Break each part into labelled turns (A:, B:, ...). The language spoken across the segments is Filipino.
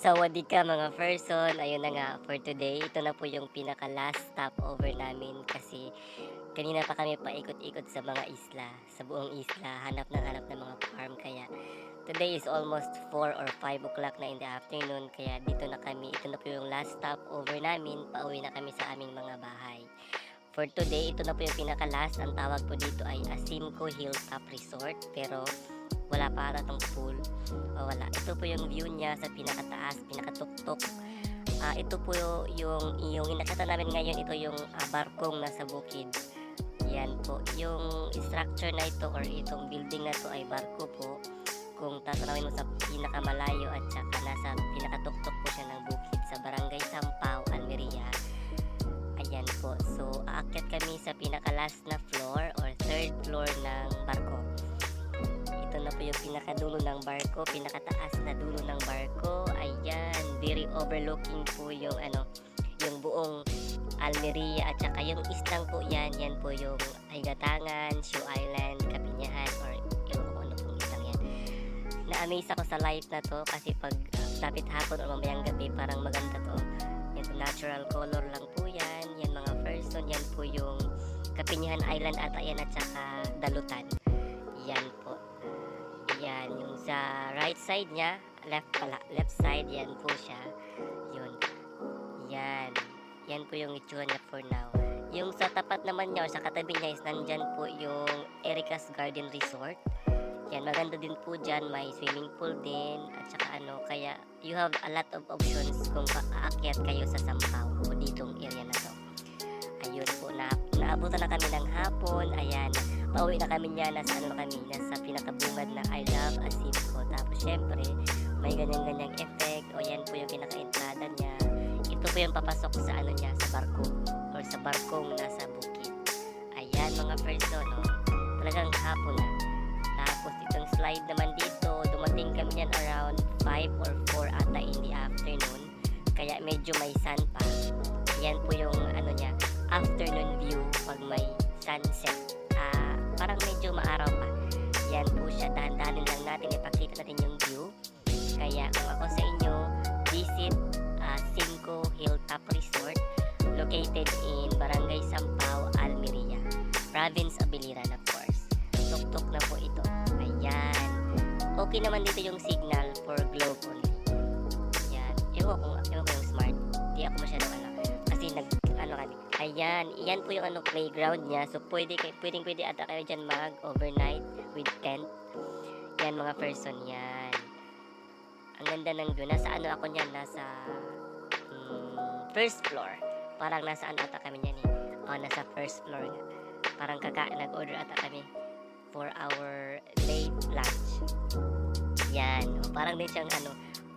A: Sawadee ka mga person, ayun na nga for today, ito na po yung pinaka last stopover namin kasi kanina pa kami paikot-ikot sa mga isla, sa buong isla, hanap ng mga farm kaya today is almost 4 or 5 o'clock na in the afternoon kaya dito na kami, ito na po yung last stopover namin, pauwi na kami sa aming mga bahay. For today, ito na po yung pinaka last, ang tawag po dito ay Asimco Hilltop Resort pero wala pa ata tong pool o wala. Ito po yung view niya sa pinakataas, pinakatuktok. Ito po yung inakita namin ngayon, ito yung barkong nasa bukid. Yan po, yung structure na ito or itong building na to ay barko po. Kung tatanawin mo sa pinakamalayo at saka nasa pinakatuktok po siya ng bukid sa Barangay Sampao, Almeria. Ayan po, so aakyat kami sa pinaka-last na floor or third floor ng barko. Ito na po yung pinakadulo ng barko, pinakataas na dulo ng barko. Ayan, very overlooking po yung yung buong Almeria at saka yung islang po yan po yung Higatangan, Shoe Island, Kapinyahan or yung ano pong islang yan. Na-amaze ako sa light na to kasi pag lapit hapon o mamayang gabi parang maganda to. Yung natural color lang po yan mga person, yan po yung Kapinyahan Island at yan at saka Dalutan. Yan po. Yan, yung sa right side niya, left side, yan po siya. Yun. Yan. Yan po yung itsura niya for now. Yung sa tapat naman niya, o sa katabi niya is nandyan po yung Erica's Garden Resort. Yan, maganda din po dyan. May swimming pool din. At saka kaya you have a lot of options kung aakyat kayo sa Sampao o ditong area na to. Ayun po, naabutan na kami ng hapon. Ayan, pauwi na kami niya, nasa nasa pinakabungad na I Love Asimco. Tapos syempre, may ganyang effect. O yan po yung pinaka-entrada niya. Ito po yung papasok sa niya, sa barko. Or sa barkong nasa bukid. Ayan mga person, talagang hapon na. Tapos itong slide naman dito, dumating kami yan around 5 or 4 ata in the afternoon. Kaya medyo may sun pa. Yan po yung niya, afternoon view pag may sunset. Parang medyo maaraw pa. Yan po siya, dahan-dahanin lang natin, ipakita natin yung view. Kaya kung ako sa inyo, visit Simco Hilltop Resort located in Barangay Sampao, Almeria, Province of Biliran of course. Tuktok na po ito. Ayan. Okay naman dito yung signal for Globe only. Ayan. Ewan ko yung smart. Di ako masyadong kasi ayan, iyan po yung playground niya. So pwede ata kayo dyan mag-overnight with tent. Yan mga person yan. Ang ganda ng view. Nasa ako niyan, nasa first floor. Parang nasa ata kami niyan nasa first floor nga. Parang nag-order ata kami for our late lunch. Yan. Parang din siyang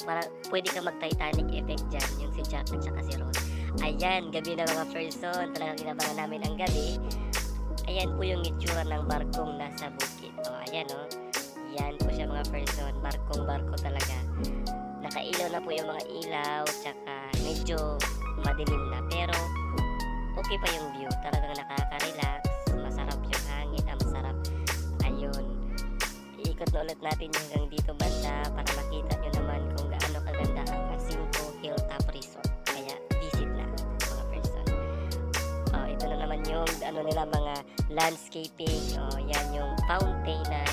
A: parang pwede ka mag-Titanic effect dyan. Yung si Jack at saka si Rose. Ayan, gabi na mga person. Talagang ginabangan namin ang gabi. Ayan po yung itsura ng barkong nasa bukid. Ayan Yan po siya mga person. Barko talaga. Nakailaw na po yung mga ilaw. Tsaka medyo madilim na. Pero okay pa yung view. Talagang nakaka-relax. Masarap yung hangin. Masarap. Ayun. Iikot na ulit natin hanggang dito banda para makita nyo naman kung gaano kaganda ang Asimco Hilltop Resort. Kaya visit na mga person. Ito na naman yung nila mga landscaping. Yan yung fountain na